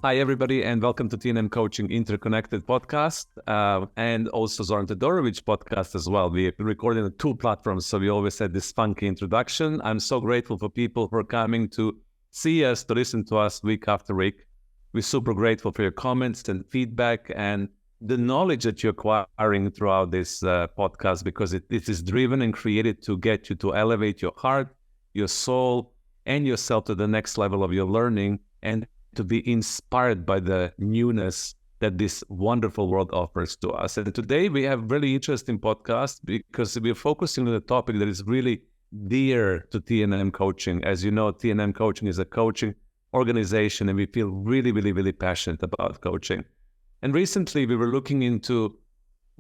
Hi, everybody, and welcome to TNM Coaching Interconnected podcast and also Zoran Todorovic podcast as well. We recorded on two platforms, so we always had this funky introduction. I'm so grateful for people who are coming to see us, to listen to us week after week. We're super grateful for your comments and feedback and the knowledge that you're acquiring throughout this podcast, because it is driven and created to get you to elevate your heart, your soul, and yourself to the next level of your learning, and to be inspired by the newness that this wonderful world offers to us. And today we have a really interesting podcast because we're focusing on a topic that is really dear to TNM coaching. As you know, TNM coaching is a coaching organization, and we feel really, really, really passionate about coaching. And recently we were looking into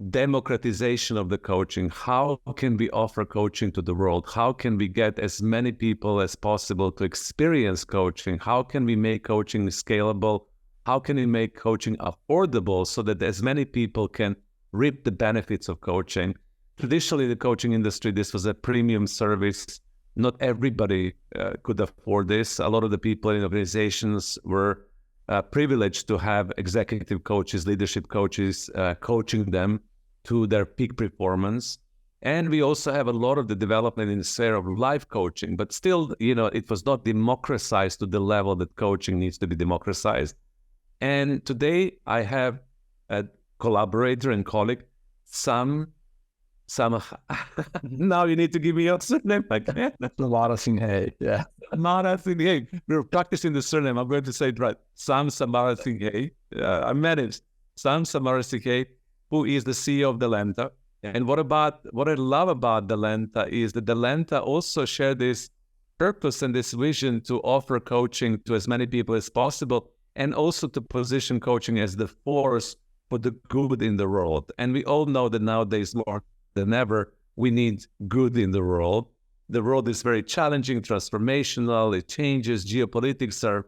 democratization of the coaching. How can we offer coaching to the world? How can we get as many people as possible to experience coaching? How can we make coaching scalable? How can we make coaching affordable so that as many people can reap the benefits of coaching? Traditionally, the coaching industry, this was a premium service. Not everybody could afford this. A lot of the people in organizations were privileged to have executive coaches, leadership coaches, coaching them to their peak performance. And we also have a lot of the development in the sphere of life coaching, but still, it was not democratized to the level that coaching needs to be democratized. And today I have a collaborator and colleague, Sam. Now you need to give me your surname. Samarasinghe, yeah. Samarasinghe. We're practicing the surname. I'm going to say it right. Sam Samarasinghe. I managed. Sam Samarasinghe, who is the CEO of Delenta. And what I love about Delenta is that Delenta also share this purpose and this vision to offer coaching to as many people as possible, and also to position coaching as the force for the good in the world. And we all know that nowadays more than ever, we need good in the world. The world is very challenging, transformational, it changes, geopolitics are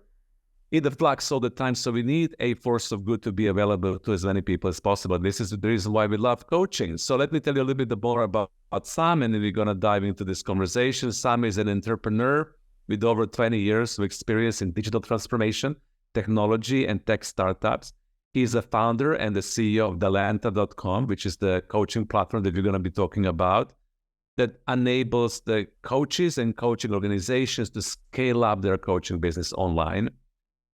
in the flux all the time, so we need a force of good to be available to as many people as possible. This is the reason why we love coaching. So let me tell you a little bit more about Sam, and then we're going to dive into this conversation. Sam is an entrepreneur with over 20 years of experience in digital transformation, technology, and tech startups. He's a founder and the CEO of Delenta.com, which is the coaching platform that we're going to be talking about, that enables the coaches and coaching organizations to scale up their coaching business online.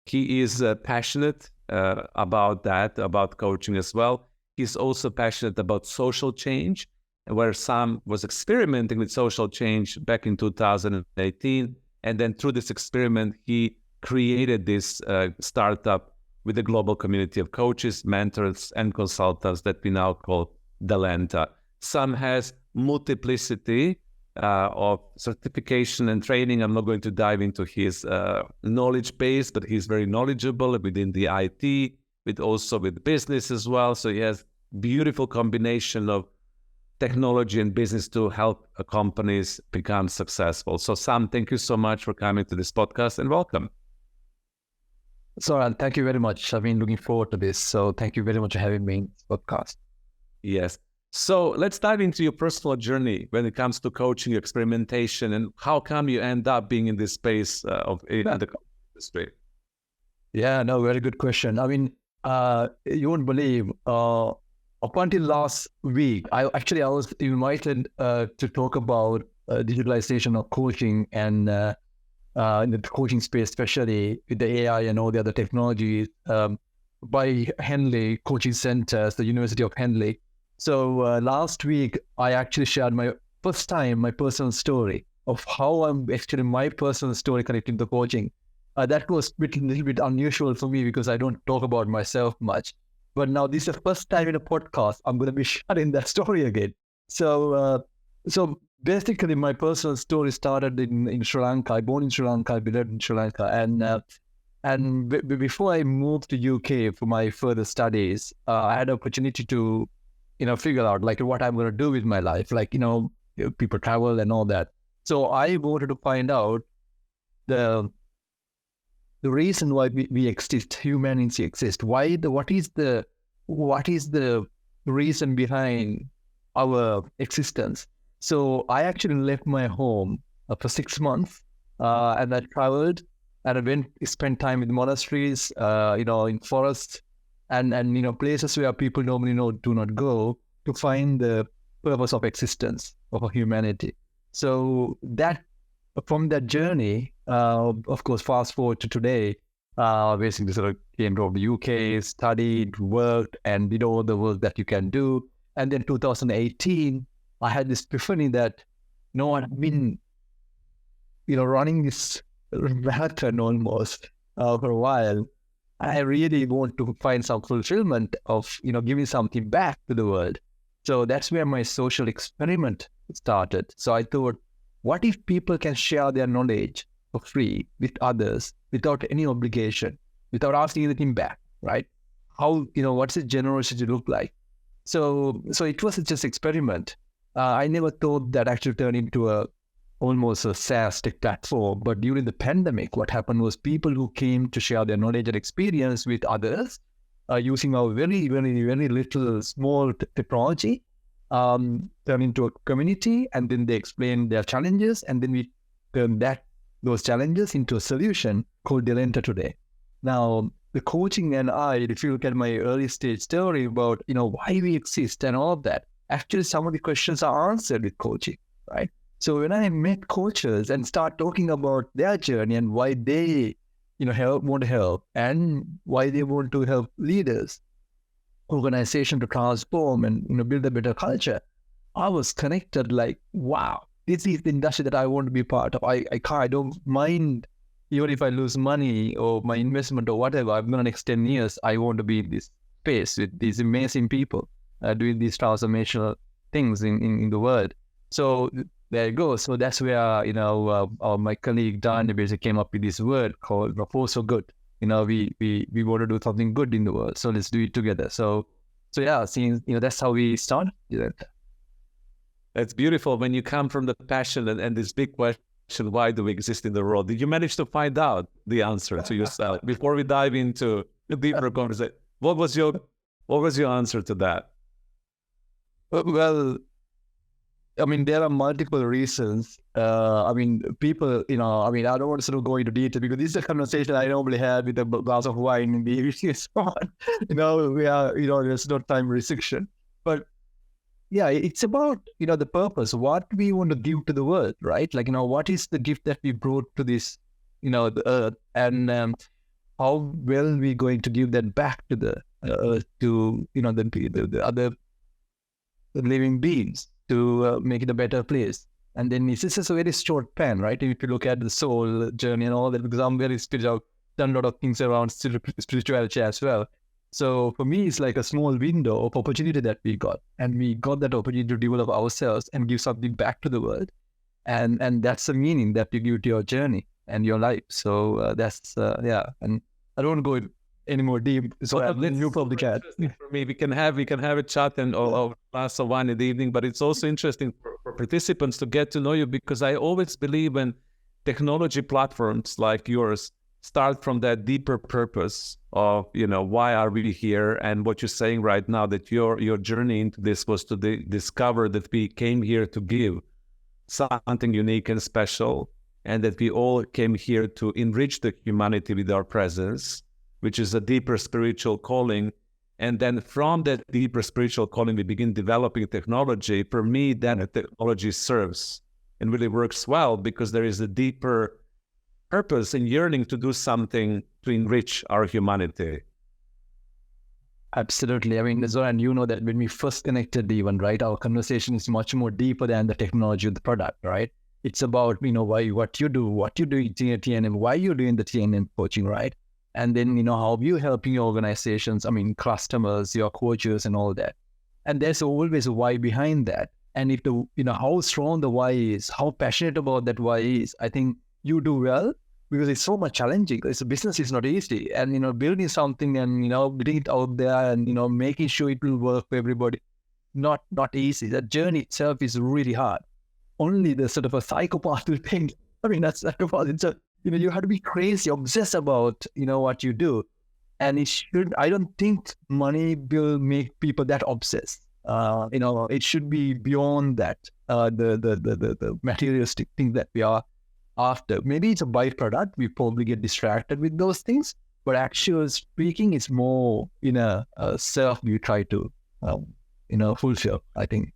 He is passionate about that, about coaching as well. He's also passionate about social change, where Sam was experimenting with social change back in 2018. And then through this experiment, he created this startup with a global community of coaches, mentors, and consultants that we now call Delenta. Sam has multiplicity of certification and training. I'm not going to dive into his knowledge base, but he's very knowledgeable within the IT, with business as well. So he has beautiful combination of technology and business to help companies become successful. So Sam, thank you so much for coming to this podcast, and welcome. Zoran, thank you very much. I've been looking forward to this. So thank you very much for having me in this podcast. Yes. So let's dive into your personal journey when it comes to coaching, experimentation, and how come you end up being in this space in the industry? Yeah, no, very good question. I mean, you won't believe, up until last week, I was invited to talk about digitalization of coaching and in the coaching space, especially with the AI and all the other technologies, by Henley Coaching Centers, the University of Henley. So last week, I actually shared my personal story of how my personal story connecting to coaching. That was a little bit unusual for me because I don't talk about myself much. But now this is the first time in a podcast, I'm going to be sharing that story again. So basically, my personal story started in Sri Lanka. I born in Sri Lanka, I lived in Sri Lanka, and before I moved to UK for my further studies, I had an opportunity to, figure out like what I'm going to do with my life. Like people travel and all that. So I wanted to find out the reason why we exist, humanity exists. What is the reason behind our existence? So I actually left my home for 6 months and I traveled And I went spent time in monasteries, in forests, and places where people normally do not go to find the purpose of existence of humanity. So that from that journey, of course, fast forward to today, basically sort of came from the UK, studied, worked, and did all the work that you can do. And then 2018, I had this epiphany that, I've been, running this marathon almost for a while. I really want to find some fulfillment of, giving something back to the world. So that's where my social experiment started. So I thought, what if people can share their knowledge for free with others without any obligation, without asking anything back, right? How, what's the generosity look like? So it was just experiment. I never thought that actually turned into almost a SaaS tech platform. But during the pandemic, what happened was people who came to share their knowledge and experience with others using our very, very, very little small technology, turn into a community, and then they explain their challenges, and then we turn those challenges into a solution called Delenta today. Now, the coaching and if you look at my early stage story about, why we exist and all of that, actually some of the questions are answered with coaching, right? So when I met coaches and start talking about their journey and why they, want to help, and why they want to help leaders, organization to transform and build a better culture, I was connected like, wow, this is the industry that I want to be part of. I don't mind, even if I lose money or my investment or whatever, I'm going to next 10 years, I want to be in this space with these amazing people doing these transformational things in the world. So there you go. So that's where, my colleague Dan basically came up with this word called force for good. We want to do something good in the world. So let's do it together. So yeah, seeing, that's how we started. That's beautiful when you come from the passion and this big question, why do we exist in the world? Did you manage to find out the answer to yourself before we dive into a deeper conversation? What was your answer to that? Well, there are multiple reasons. People, I don't want to sort of go into detail because this is a conversation I normally have with a glass of wine in the evening. So on. We are, there's no time restriction. But yeah, it's about, the purpose, what we want to give to the world, right? Like, what is the gift that we brought to this, the earth, and how well we going to give that back to the earth, to, the other living beings, to make it a better place. And then this is a very short span, right? If you look at the soul journey and all that, because I'm very spiritual, I've done a lot of things around spirituality as well. So for me, it's like a small window of opportunity that we got. And we got that opportunity to develop ourselves and give something back to the world. And that's the meaning that you give to your journey and your life. So that's, And I don't want to go any more deep. So you probably can. For me, we can have a chat and or glass of wine in the evening, but it's also interesting for participants to get to know you, because I always believe when technology platforms like yours start from that deeper purpose of, why are we here? And what you're saying right now, that your journey into this was to discover that we came here to give something unique and special, and that we all came here to enrich the humanity with our presence, which is a deeper spiritual calling. And then from that deeper spiritual calling, we begin developing technology. For me, that technology serves and really works well, because there is a deeper purpose and yearning to do something to enrich our humanity. Absolutely. Zoran, that when we first connected even, right, our conversation is much more deeper than the technology of the product, right? It's about, why, what you do in TNM, why you're doing the TNM coaching, right? And then, how you helping your organizations, customers, your coaches and all that. And there's always a why behind that. And if how strong the why is, how passionate about that why is, I think you do well, because it's so much challenging. It's a business is not easy. And, building something and, getting it out there and, making sure it will work for everybody, not easy. That journey itself is really hard. Only the sort of a psychopath will think, that's psychopath. It's you have to be crazy, obsessed about, what you do. And I don't think money will make people that obsessed. It should be beyond that, the materialistic thing that we are after. Maybe it's a byproduct. We probably get distracted with those things, but actually speaking, it's more in a self we try to, fulfill, I think.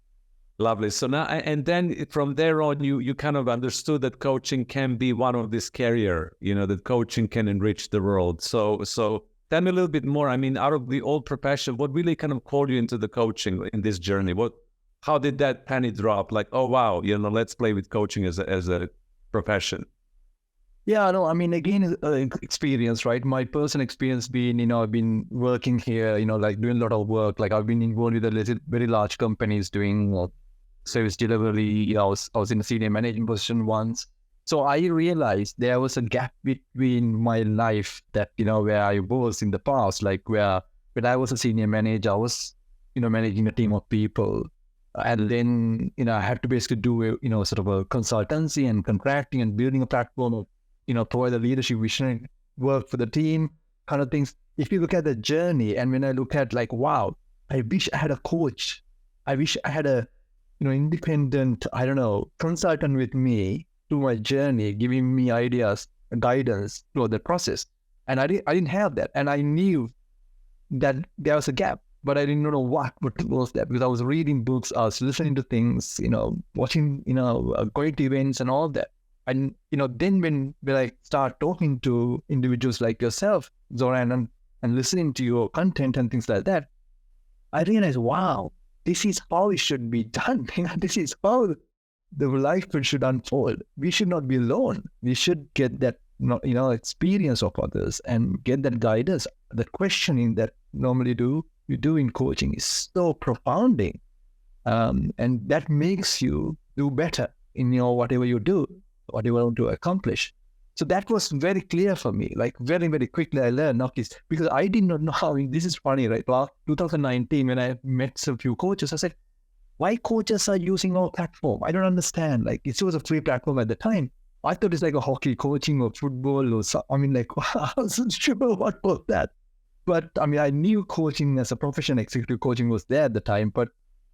Lovely. So now, and then from there on, you kind of understood that coaching can be one of this carrier, that coaching can enrich the world. So tell me a little bit more. I mean, out of the old profession, what really kind of called you into the coaching in this journey? How did that penny drop? Like, oh, wow, let's play with coaching as a profession. Yeah, no, I mean, again, experience, right? My personal experience being, I've been working here, like doing a lot of work. Like I've been involved with very large companies doing service delivery. I was in a senior management position once. So I realized there was a gap between my life that, where I was in the past, like when I was a senior manager, I was, managing a team of people. And then, I had to basically do, sort of a consultancy and contracting and building a platform of, provide the leadership vision, work for the team, kind of things. If you look at the journey, and when I look at like, wow, I wish I had a coach. I wish I had a, independent, consultant with me through my journey, giving me ideas, guidance through the process. And I didn't have that. And I knew that there was a gap, but I didn't know what was that, because I was reading books, I was listening to things, watching, going to events and all that. And, then when I start talking to individuals like yourself, Zoran, and listening to your content and things like that, I realized, wow, this is how it should be done. This is how the life should unfold. We should not be alone. We should get that, experience of others and get that guidance. The questioning that normally you do in coaching is so profounding. And that makes you do better in whatever you do, whatever you want to accomplish. So that was very clear for me. Like very, very quickly I learned because I did not know how. This is funny, right? Well, 2019, when I met some few coaches, I said, why coaches are using our platform? I don't understand. Like it was a free platform at the time. I thought it's like a hockey coaching or football or something. I mean, like, I wasn't sure what was that. But I mean, I knew coaching as a profession, executive coaching was there at the time, but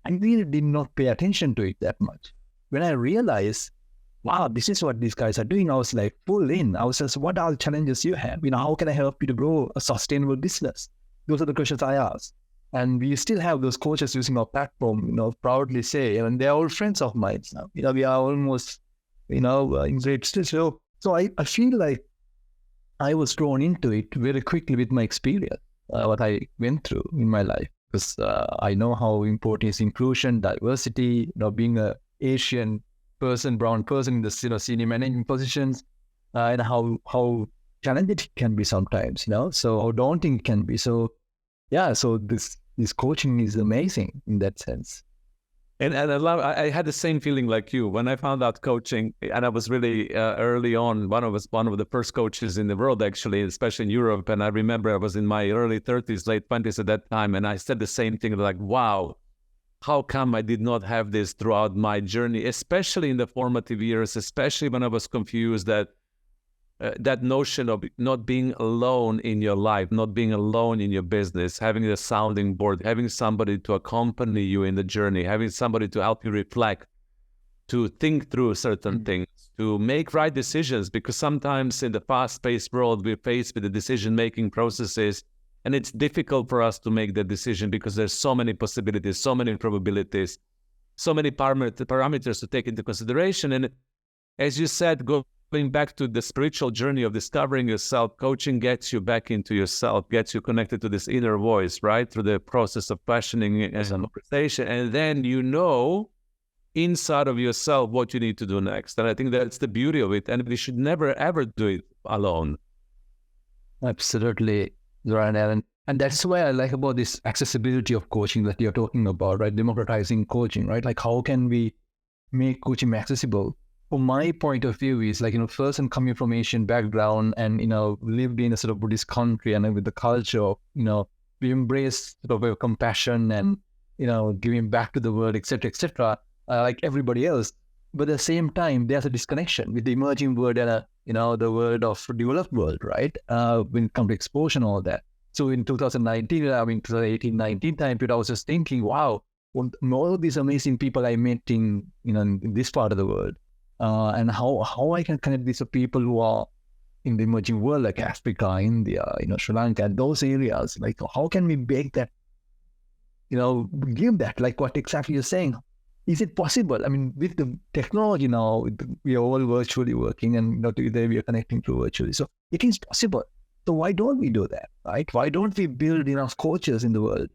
I really did not pay attention to it that much. When I realized, wow, this is what these guys are doing, I was like full in. I was just, what are the challenges you have? How can I help you to grow a sustainable business? Those are the questions I asked. And we still have those coaches using our platform, proudly say, and they're all friends of mine now. We are almost, in great still. So I feel like I was drawn into it very quickly with my experience, what I went through in my life, because I know how important is inclusion, diversity, being a Asian person, brown person in the senior management positions, and how challenging it can be sometimes, so how daunting it can be. So yeah, so this coaching is amazing in that sense. And I had the same feeling like you when I found out coaching, and I was really early on, one of the first coaches in the world, actually, especially in Europe. And I remember I was in my early 30s, late 20s at that time, and I said the same thing, like, wow, how come I did not have this throughout my journey, especially in the formative years, especially when I was confused that notion of not being alone in your life, not being alone in your business, having a sounding board, having somebody to accompany you in the journey, having somebody to help you reflect, to think through certain things, to make right decisions, because sometimes in the fast-paced world, we're faced with the decision-making processes, and it's difficult for us to make that decision because there's so many possibilities, so many probabilities, so many parameters to take into consideration. And as you said, going back to the spiritual journey of discovering yourself, coaching gets you back into yourself, gets you connected to this inner voice, right? Through the process of questioning and conversation. And then inside of yourself what you need to do next. And I think that's the beauty of it. And we should never, ever do it alone. Absolutely, Zoran. And that's why I like about this accessibility of coaching that you're talking about, right? Democratizing coaching, right? Like how can we make coaching accessible? From my point of view is like, first I'm coming from Asian background and, lived in a sort of Buddhist country, and with the culture of, we embrace sort of a compassion and, giving back to the world, etc., like everybody else. But at the same time, there's a disconnection with the emerging world and, the world of developed world, right? When it comes to exposure and all that. So in 2018, 19 time period, I was just thinking, wow, all these amazing people I met in this part of the world, and how I can connect these people who are in the emerging world, like Africa, India, Sri Lanka, and those areas. Like, how can we make that, give that, like what exactly you're saying? Is it possible? I mean, with the technology now, we are all virtually working, and today we are connecting to virtually. So it is possible. So why don't we do that, right? Why don't we build enough coaches in the world?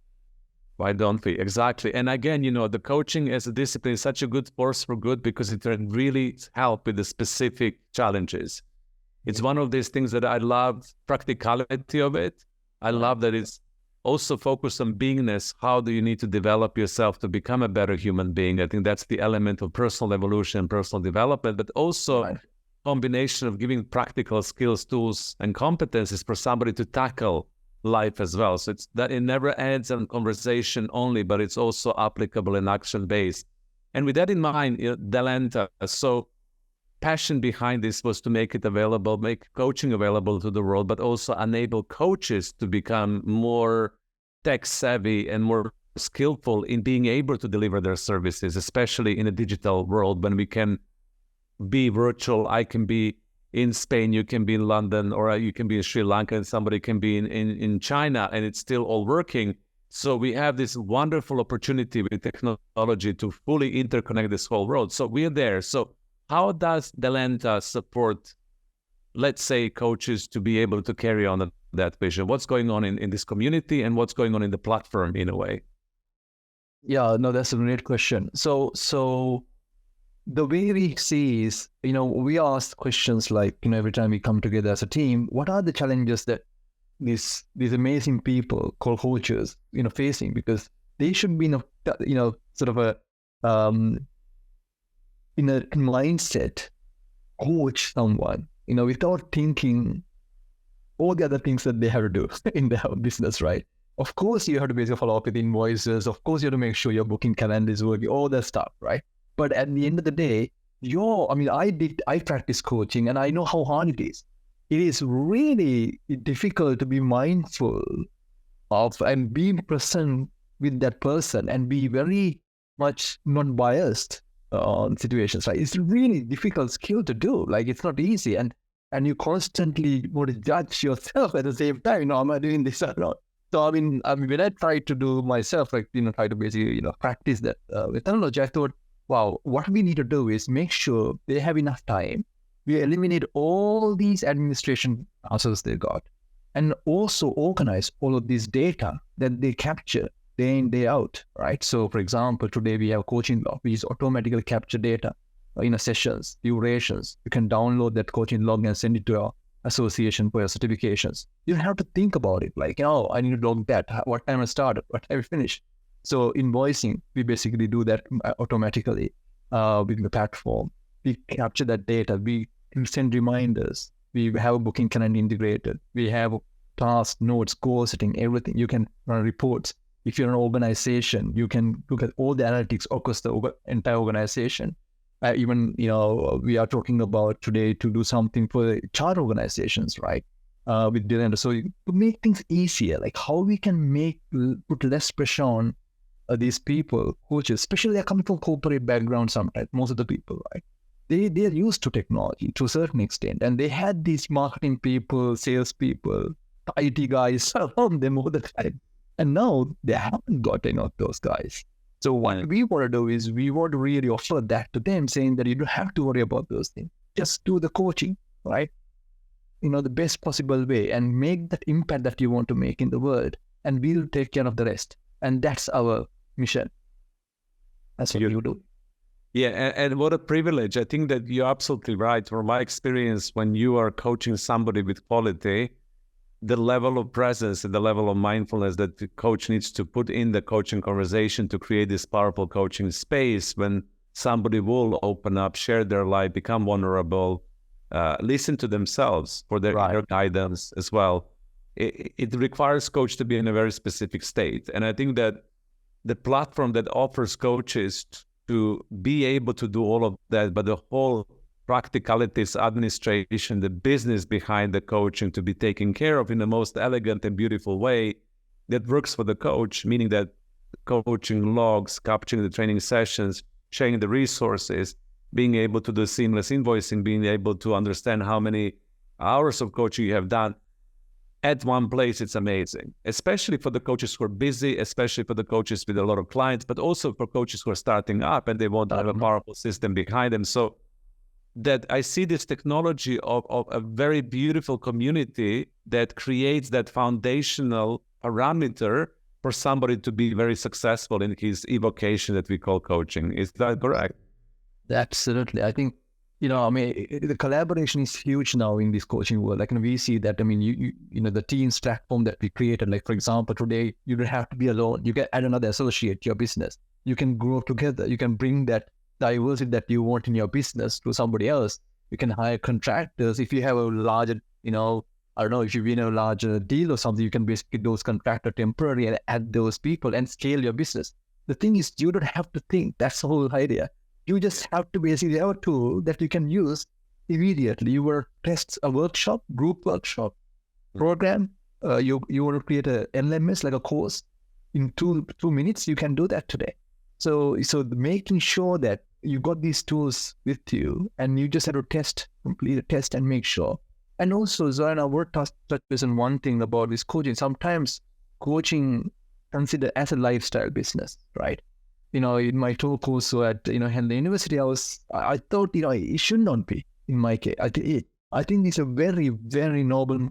Why don't we? Exactly. And again, the coaching as a discipline is such a good force for good because it can really help with the specific challenges. It's one of these things that I love, practicality of it. I love that it's also focused on beingness. How do you need to develop yourself to become a better human being? I think that's the element of personal evolution, personal development, but also combination of giving practical skills, tools, and competencies for somebody to tackle life as well. So it's that it never ends on conversation only, but it's also applicable and action-based. And with that in mind, Delenta, so passion behind this was to make it available, make coaching available to the world, but also enable coaches to become more tech savvy and more skillful in being able to deliver their services, especially in a digital world when we can be virtual. I can be in Spain, you can be in London, or you can be in Sri Lanka, and somebody can be in China, and it's still all working. So we have this wonderful opportunity with technology to fully interconnect this whole world. So we are there. So how does Delenta support, let's say, coaches to be able to carry on that vision? What's going on in this community, and what's going on in the platform in a way? Yeah, no, that's a great question. So the way we see is, we ask questions like, every time we come together as a team, what are the challenges that these amazing people called coaches, facing? Because they should be in a, sort of a, in a mindset, coach someone, without thinking all the other things that they have to do in their business, right? Of course, you have to basically follow up with invoices. Of course, you have to make sure your booking calendar is working, all that stuff, right? But at the end of the day, I practice coaching, and I know how hard it is. It is really difficult to be mindful of and being present with that person and be very much non-biased on situations, right? It's a really difficult skill to do. Like, it's not easy. And you constantly want to judge yourself at the same time. Am I doing this or not? So, I mean, when I try to do myself, like, try to basically, practice that with technology, I thought, wow, what we need to do is make sure they have enough time. We eliminate all these administration hassles they got, and also organize all of this data that they capture day in, day out, right? So, for example, today we have coaching log, which is automatically capture data in a sessions, durations. You can download that coaching log and send it to your association for your certifications. You don't have to think about it, like, I need to log that, what time I started, what time I finished. So invoicing, we basically do that automatically with the platform. We capture that data. We send reminders. We have a booking calendar integrated. We have task notes, goal setting, everything. You can run reports. If you're an organization, you can look at all the analytics across the entire organization. Even, we are talking about today to do something for chart organizations, right? With Delenta. So to make things easier, like how we can put less pressure on these people, coaches, especially they're coming from corporate background sometimes, most of the people, right? They're used to technology to a certain extent, and they had these marketing people, sales people, IT guys around them all the time. And now they haven't got any of those guys. So what we want to do is we want to really offer that to them, saying that you don't have to worry about those things. Just do the coaching, right? The best possible way, and make that impact that you want to make in the world, and we'll take care of the rest. And that's our mission. That's what you do. Yeah, and what a privilege. I think that you're absolutely right. From my experience, when you are coaching somebody with quality, the level of presence and the level of mindfulness that the coach needs to put in the coaching conversation to create this powerful coaching space, when somebody will open up, share their life, become vulnerable, listen to themselves for their guidance as well. It requires coach to be in a very specific state. And I think that the platform that offers coaches to be able to do all of that, but the whole practicalities, administration, the business behind the coaching to be taken care of in the most elegant and beautiful way that works for the coach, meaning that coaching logs, capturing the training sessions, sharing the resources, being able to do seamless invoicing, being able to understand how many hours of coaching you have done at one place, it's amazing, especially for the coaches who are busy, especially for the coaches with a lot of clients, but also for coaches who are starting up and they want to have a powerful system behind them. So that I see this technology of a very beautiful community that creates that foundational parameter for somebody to be very successful in his evocation that we call coaching. Is that correct? Absolutely. I think, the collaboration is huge now in this coaching world. Like, we see that, the Teams platform that we created, like, for example, today, you don't have to be alone. You can add another associate to your business. You can grow together. You can bring that diversity that you want in your business to somebody else. You can hire contractors. If you have a larger, I don't know, if you win a larger deal or something, you can basically those contractor temporary and add those people and scale your business. The thing is, you don't have to think. That's the whole idea. You just have to basically have a tool that you can use immediately. You will test a workshop, group workshop, program. You want to create a LMS, like a course. In two minutes, you can do that today. So making sure that you got these tools with you and you just have to complete a test and make sure. And also, Zoran, I would touch base on one thing about this coaching. Sometimes coaching considered as a lifestyle business, right? In my talk also at, Henley University, I thought, it should not be in my case. I think it's a very, very noble,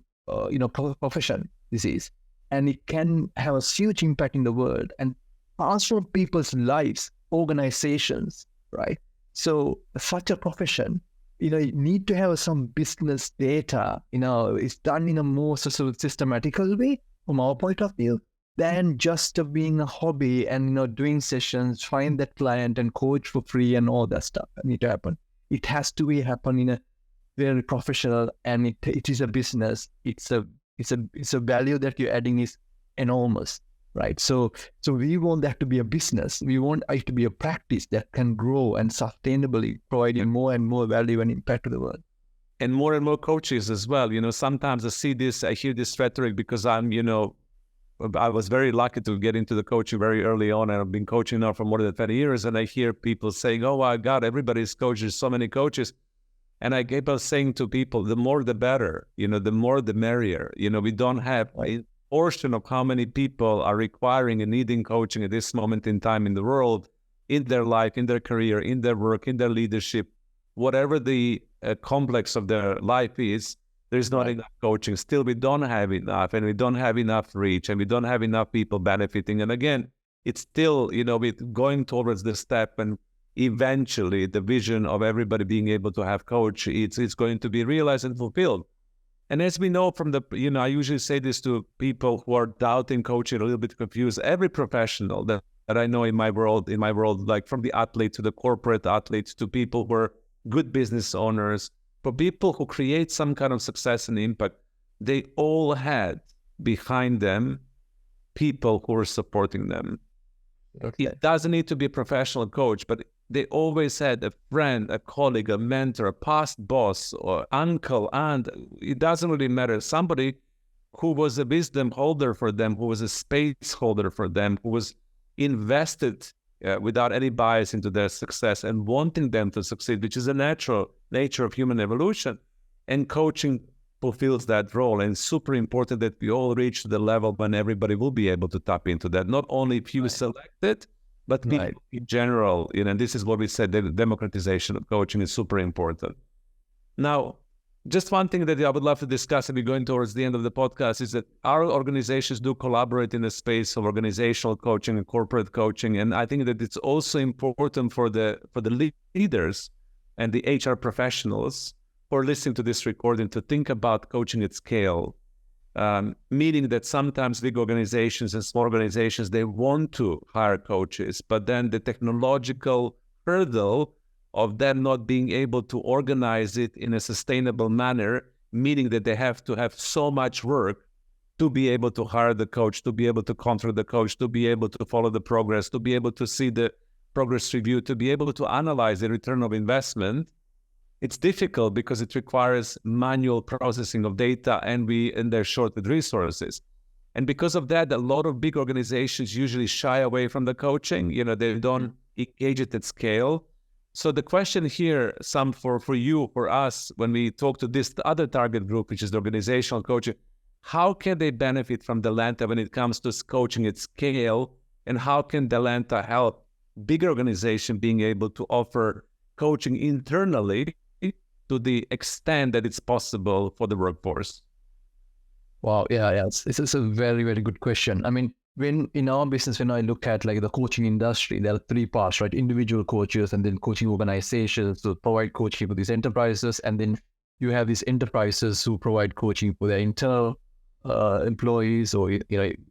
profession, this is. And it can have a huge impact in the world and transform people's lives, organizations, right? So such a profession, you need to have some business data, it's done in a more systematical way from our point of view than just being a hobby and, doing sessions, find that client and coach for free and all that stuff that need to happen. It has to happen in a very professional, and it is a business. It's a value that you're adding is enormous, right? So we want that to be a business. We want it to be a practice that can grow and sustainably provide more and more value and impact to the world. And more coaches as well. Sometimes I hear this rhetoric because I was very lucky to get into the coaching very early on, and I've been coaching now for more than 20 years. And I hear people saying, "Oh my God, everybody's coach. There's so many coaches." And I keep on saying to people, the more the better. The more the merrier. We don't have a portion of how many people are requiring and needing coaching at this moment in time in the world, in their life, in their career, in their work, in their leadership, whatever the complex of their life is. There's not enough coaching. Still, we don't have enough, and we don't have enough reach, and we don't have enough people benefiting. And again, it's still, we're going towards the step, and eventually the vision of everybody being able to have coach, it's going to be realized and fulfilled. And as we know from I usually say this to people who are doubting coaching, a little bit confused. Every professional that I know in my world, like from the athlete to the corporate athletes to people who are good business owners, for people who create some kind of success and impact, they all had behind them people who were supporting them. Okay. It doesn't need to be a professional coach, but they always had a friend, a colleague, a mentor, a past boss, or uncle, aunt. It doesn't really matter. Somebody who was a wisdom holder for them, who was a space holder for them, who was invested without any bias into their success and wanting them to succeed, which is a natural nature of human evolution. And coaching fulfills that role. And it's super important that we all reach the level when everybody will be able to tap into that. Not only few selected, but people in general. And this is what we said, the democratization of coaching is super important. Now, just one thing that I would love to discuss, and we're going towards the end of the podcast, is that our organizations do collaborate in the space of organizational coaching and corporate coaching. And I think that it's also important for the leaders and the HR professionals who are listening to this recording to think about coaching at scale, meaning that sometimes big organizations and small organizations, they want to hire coaches, but then the technological hurdle of them not being able to organize it in a sustainable manner, meaning that they have to have so much work to be able to hire the coach, to be able to contract the coach, to be able to follow the progress, to be able to see the progress review, to be able to analyze the return of investment. It's difficult because it requires manual processing of data, and they're short with resources. And because of that, a lot of big organizations usually shy away from the coaching. They don't engage it at scale. So the question here, Sam, for you, for us, when we talk to this other target group, which is the organizational coaching, how can they benefit from Delenta when it comes to coaching at scale? And how can Delenta help bigger organization being able to offer coaching internally to the extent that it's possible for the workforce? Wow, yeah. This is a very, very good question. I mean, when in our business, when I look at like the coaching industry, there are three parts, right? Individual coaches and then coaching organizations to provide coaching for these enterprises. And then you have these enterprises who provide coaching for their internal employees, or,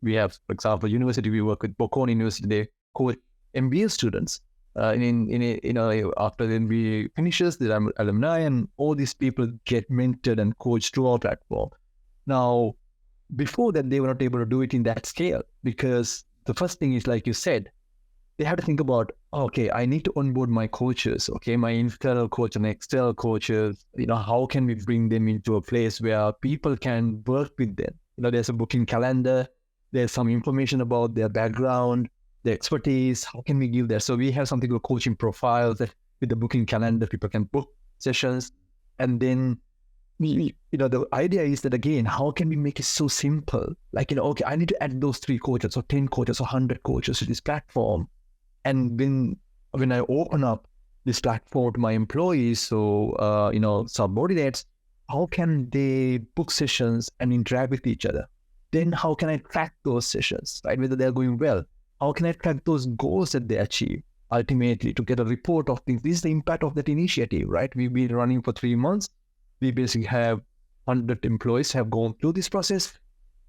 we have, for example, university, we work with Bocconi University, they coach MBA students. After the MBA finishes, the alumni and all these people get mentored and coached through our platform. Now, before that, they were not able to do it in that scale because the first thing is, like you said, they have to think about, okay, I need to onboard my coaches, okay, my internal coach and external coaches, how can we bring them into a place where people can work with them? There's a booking calendar, there's some information about their background, their expertise, how can we give that? So we have something called coaching profiles that with the booking calendar, people can book sessions. And then the idea is that, again, how can we make it so simple? Like, okay, I need to add those 3 coaches or 10 coaches or 100 coaches to this platform. And when I open up this platform to my employees, so, subordinates, how can they book sessions and interact with each other? Then how can I track those sessions, right? Whether they're going well. How can I track those goals that they achieve? Ultimately, to get a report of things. This is the impact of that initiative, right? We've been running for 3 months. We basically have 100 employees have gone through this process.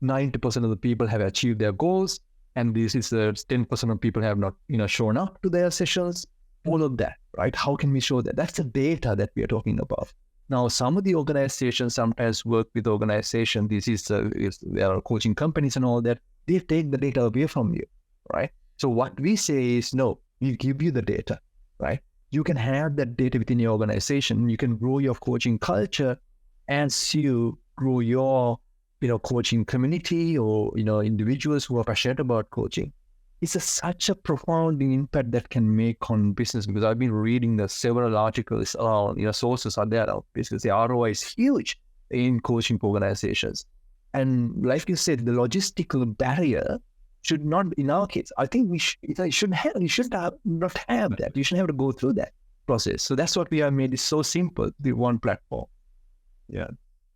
90% of the people have achieved their goals. And this is 10% of people have not, shown up to their sessions. All of that, right? How can we show that? That's the data that we are talking about. Now, some of the organizations sometimes work with organizations. There are coaching companies and all that. They take the data away from you, right? So what we say is, no, we give you the data, right? You can have that data within your organization. You can grow your coaching culture as you grow your, coaching community or, individuals who are passionate about coaching. It's such a profound impact that can make on business, because I've been reading several articles, sources are there. Basically, the ROI is huge in coaching for organizations. And like you said, the logistical barrier should not, in our case, I think you should not have that. You shouldn't have to go through that process. So that's what we have made it so simple, the one platform. Yeah.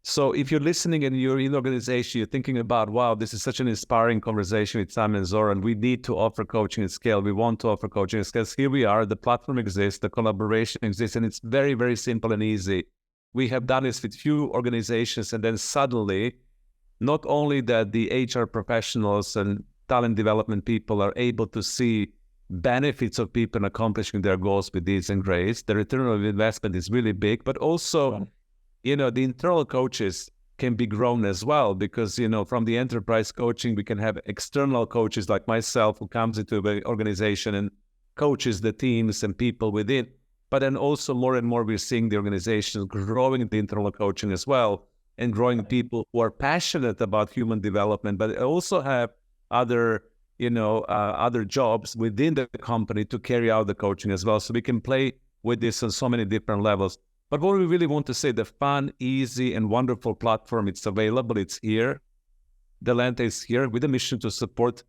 So if you're listening and you're in the organization, you're thinking about, wow, this is such an inspiring conversation with Sam and Zoran. We need to offer coaching at scale. We want to offer coaching at scale. Here we are. The platform exists. The collaboration exists. And it's very, very simple and easy. We have done this with few organizations. And then suddenly, not only that the HR professionals and talent development people are able to see benefits of people accomplishing their goals with ease and grace. The return on investment is really big, but also, the internal coaches can be grown as well, because, from the enterprise coaching, we can have external coaches like myself who comes into the organization and coaches the teams and people within. But then also more and more, we're seeing the organizations growing the internal coaching as well, and growing people who are passionate about human development, but also have other jobs within the company to carry out the coaching as well. So we can play with this on so many different levels. But what we really want to say, the fun, easy, and wonderful platform, it's available, it's here. Delenta is here with a mission to support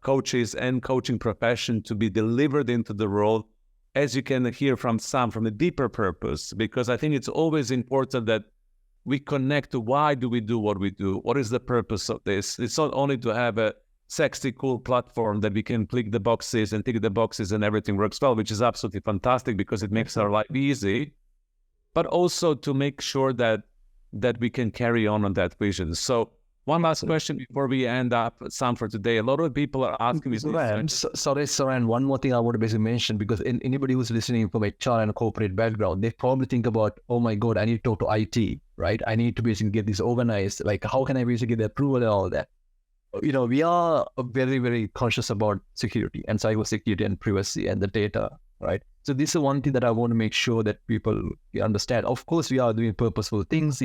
coaches and coaching profession to be delivered into the world, as you can hear from Sam, from a deeper purpose, because I think it's always important that we connect to why do we do what we do? What is the purpose of this? It's not only to have a sexy, cool platform that we can click the boxes and tick the boxes and everything works well, which is absolutely fantastic because it makes our life easy, but also to make sure that we can carry on that vision. So one last question before we end up, Sam, for today. A lot of people are asking me... Sorry, one more thing I want to basically mention, because anybody who's listening from HR and a corporate background, they probably think about, oh my God, I need to talk to IT, right? I need to basically get this organized. Like, how can I basically get the approval and all that? We are very, very conscious about security and cybersecurity and privacy and the data, right? So this is one thing that I want to make sure that people understand. Of course, we are doing purposeful things,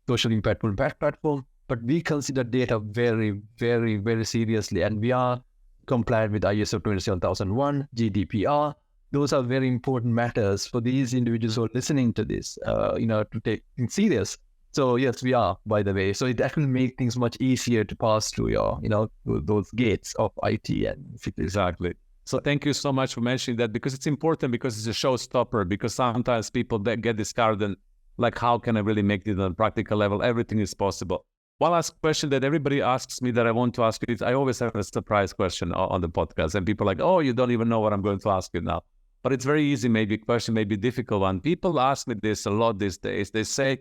social impact platform, but we consider data very, very, very seriously. And we are compliant with ISO 27001, GDPR. those are very important matters for these individuals who are listening to this, to take things serious. So yes, we are, by the way. So that will make things much easier to pass through your, those gates of IT and security. Exactly. So thank you so much for mentioning that, because it's important, because it's a showstopper, because sometimes people that get discarded and like, how can I really make it on a practical level? Everything is possible. One last question that everybody asks me that I want to ask you is, I always have a surprise question on the podcast, and people are like, oh, you don't even know what I'm going to ask you now. But it's very easy, maybe question, maybe difficult one. People ask me this a lot these days. They say,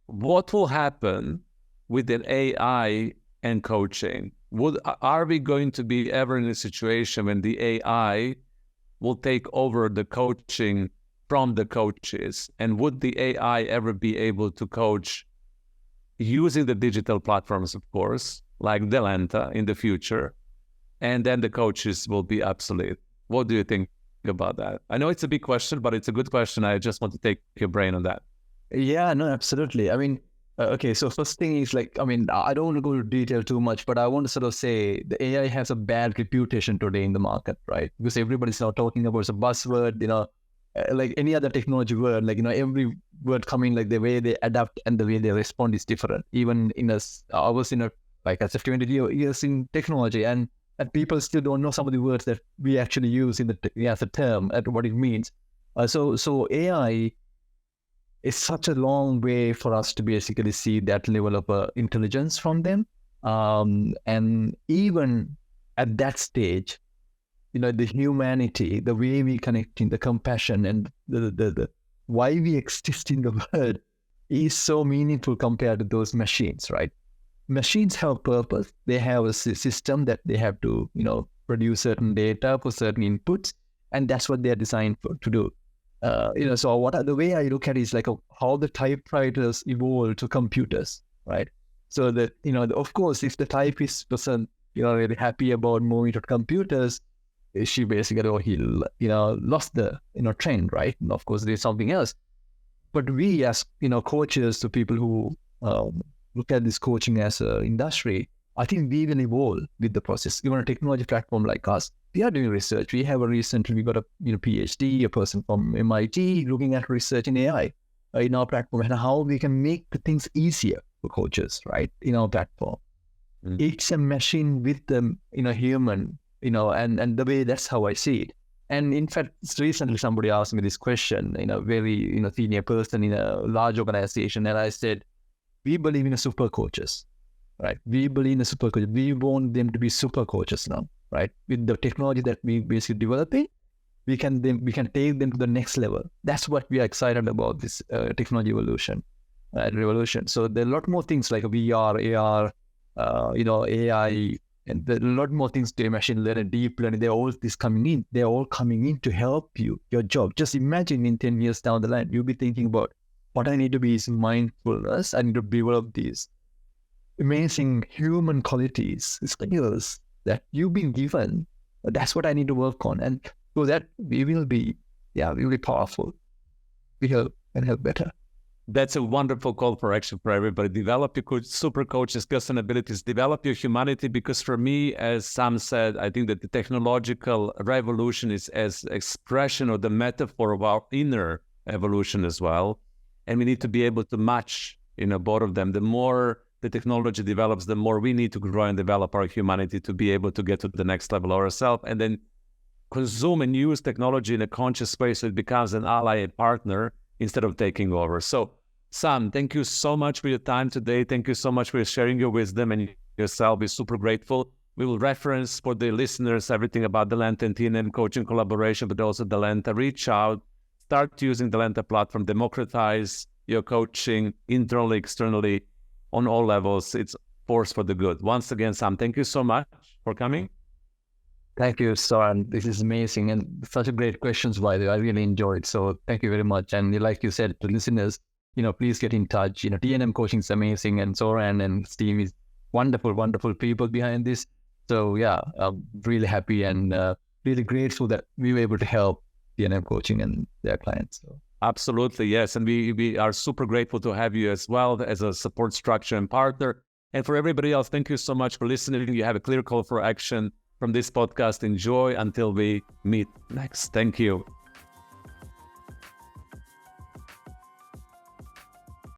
what will happen with an AI and coaching? Are we going to be ever in a situation when the AI will take over the coaching from the coaches? And would the AI ever be able to coach using the digital platforms, of course, like Delenta in the future, and then the coaches will be obsolete? What do you think about that? I know it's a big question, but it's a good question. I just want to take your brain on that. Yeah, no, absolutely. I mean, okay, so first thing is like, I mean, I don't want to go into detail too much, but I want to sort of say the AI has a bad reputation today in the market, right? Because everybody's now talking about it's a buzzword, like any other technology word, like, every word coming, like the way they adapt and the way they respond is different. Even I was like I said, 20 years in technology, and people still don't know some of the words that we actually use as a term and what it means. So AI is such a long way for us to basically see that level of intelligence from them. And even at that stage, the humanity, the way we connect in the compassion and the why we exist in the world is so meaningful compared to those machines, right? Machines have purpose. They have a system that they have to, produce certain data for certain inputs, and that's what they're designed to do. So the way I look at it is like how the typewriters evolved to computers, right? So that, of course, if the typist wasn't, really happy about moving to computers, she basically, lost the, trend, right? And of course, there's something else. But we as, coaches, to people who look at this coaching as an industry, I think we will evolve with the process. Even a technology platform like us, we are doing research. We got a PhD, a person from MIT looking at research in AI in our platform and how we can make the things easier for coaches, right? In our platform. It's a machine with the human, and the way that's how I see it. And in fact, recently somebody asked me this question, very senior person in a large organization, and I said, we believe in super coaches. Right, we believe in the super coaches. We want them to be super coaches now, right? With the technology that we basically developing, we can take them to the next level. That's what we are excited about, this technology revolution. So there are a lot more things like VR, AR, AI, and there are a lot more things to machine learning, deep learning. They're all coming in. They're all coming in to help you, your job. Just imagine in 10 years down the line, you'll be thinking about what I need to be is mindfulness. I need to develop these amazing human qualities, skills that you've been given. That's what I need to work on. And so that we will be powerful. We help better. That's a wonderful call for action for everybody. Develop your super coaches, skills and abilities, develop your humanity, because for me, as Sam said, I think that the technological revolution is as expression or the metaphor of our inner evolution as well. And we need to be able to match, both of them. The more the technology develops, the more we need to grow and develop our humanity to be able to get to the next level ourselves, and then consume and use technology in a conscious way so it becomes an ally, a partner, instead of taking over. So, Sam, thank you so much for your time today. Thank you so much for sharing your wisdom and yourself. We're super grateful. We will reference for the listeners everything about Delenta and TNM coaching collaboration, but also Delenta. Reach out, start using Delenta platform, democratize your coaching internally, externally, on all levels. It's force for the good. Once again, Sam, thank you so much for coming. Thank you, Soren. This is amazing and such a great questions, by the way. I really enjoyed. So thank you very much. And like you said, to listeners, please get in touch. TNM coaching is amazing, and Soren and his team is wonderful, wonderful people behind this. So yeah, I'm really happy and really grateful that we were able to help TNM coaching and their clients. So. Absolutely, yes. And we are super grateful to have you as well as a support structure and partner. And for everybody else, thank you so much for listening. You have a clear call for action from this podcast. Enjoy until we meet next. Thank you.